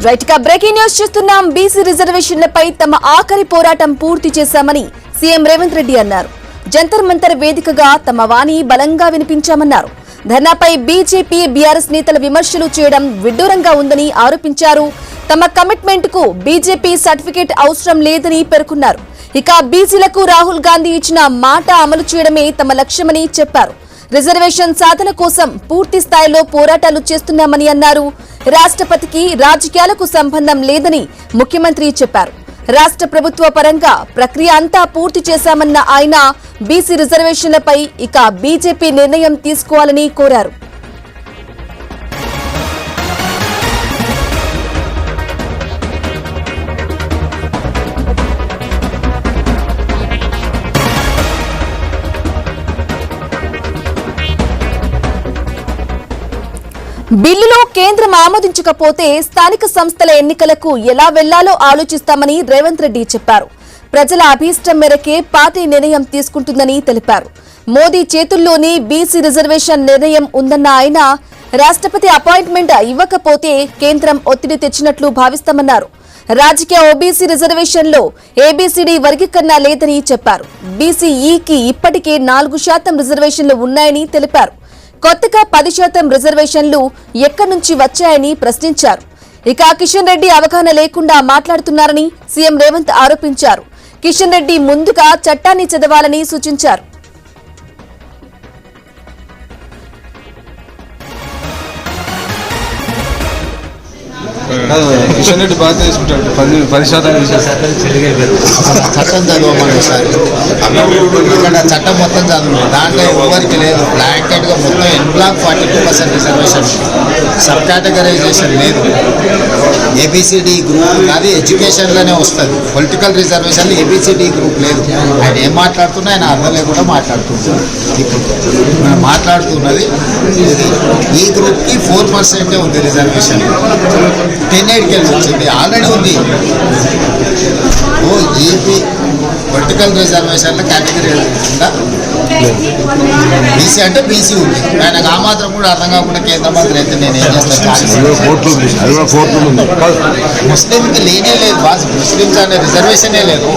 Right గా breaking news చూస్తున్నాం. BC రిజర్వేషన్లపై తమ ఆఖరి పోరాటం పూర్తి చేశామని సీఎం రేవంత్ రెడ్డి అన్నారు. జంతర్ మంతర్ వేదికగా తమ వాణి బలంగా వినిపించామన్నారు. ధర్నాపై బీజేపీ బీఆర్ఎస్ నేతల విమర్శలు చేయడం విడ్డూరంగా ఉందని ఆరోపించారు. తమ కమిట్మెంట్ కు బీజేపీ సర్టిఫికేట్ అవసరం లేదని పేర్కొన్నారు. ఇక బీసీలకు రాహుల్ గాంధీ ఇచ్చిన మాట అమలు చేయడమే తమ లక్ష్యమని చెప్పారు. రిజర్వేషన్ సాధన కోసం పూర్తి స్థాయిలో పోరాటాలు చేస్తున్నామని అన్నారు. రాష్ట్రపతికి రాజకీయాలకు సంబంధం లేదని ముఖ్యమంత్రి చెప్పారు. రాష్ట్ర ప్రభుత్వ పరంగా ప్రక్రియ అంతా పూర్తి చేశామన్న ఆయన బీసీ రిజర్వేషన్లపై ఇక బీజేపీ నిర్ణయం తీసుకోవాలని కోరారు. బిల్లులో కేంద్రం ఆమోదించకపోతే స్థానిక సంస్థల ఎన్నికలకు ఎలా వెళ్లాలో ఆలోచిస్తామని రేవంత్ రెడ్డి చెప్పారు. ప్రజల అభీష్టం మేరకే పార్టీ నిర్ణయం తీసుకుంటుందని తెలిపారు. మోదీ చేతుల్లోనే బీసీ రిజర్వేషన్ నిర్ణయం ఉందన్న ఆయన రాష్ట్రపతి అపాయింట్మెంట్ ఇవ్వకపోతే కేంద్రం ఒత్తిడి తెచ్చినట్లు భావిస్తామన్నారు. రాజకీయ ఓబీసీ రిజర్వేషన్లో ఏబీసీడీ వర్గీకరణ లేదని చెప్పారు. బీసీఈకి ఇప్పటికే 4% రిజర్వేషన్లు ఉన్నాయని తెలిపారు. కొత్తగా 10% రిజర్వేషన్లు ఎక్కడి నుంచి వచ్చాయని ప్రశ్నించారు. ఇక కిషన్ రెడ్డి అవగాహన లేకుండా మాట్లాడుతున్నారని సీఎం రేవంత్ ఆరోపించారు. కిషన్ రెడ్డి ముందుగా చట్టాన్ని చదవాలని సూచించారు. కిషన్ రెడ్డి బాగా తీసుకుంటాడు 10% చట్టం చదవమని సార్ ఇక్కడ చట్టం మొత్తం చదవమని దాంట్లో ఎవరికి లేదు. బ్లాంకెట్ గా మొత్తం ఎన్బ్లాక్ 42% రిజర్వేషన్, సబ్ కేటగరైజేషన్ లేదు. ఏబిసిడి గ్రూప్ కాదు, ఎడ్యుకేషన్లోనే వస్తుంది. పొలిటికల్ రిజర్వేషన్ ఏబిసిడి గ్రూప్ లేదు. ఆయన ఏం మాట్లాడుతున్నా ఆయన అర్థం లేకుండా మాట్లాడుతున్నారు. ఇప్పుడు మనం మాట్లాడుతున్నది ఈ గ్రూప్కి 4% ఉంది రిజర్వేషన్. 10-8కి వచ్చింది, ఆల్రెడీ ఉంది. ఈపీ పొలిటికల్ రిజర్వేషన్లో కేటగిరీ ఉందా? బీసీ అంటే బీసీ ఉంది. ఆయనకు ఆ మాత్రం కూడా అర్థం కాకుండా కేంద్ర మంత్రి అయితే నేను ఏం చేస్తాను? ముస్లింకి లేనే లేదు బాస్, ముస్లింస్ అనే రిజర్వేషనే లేదు.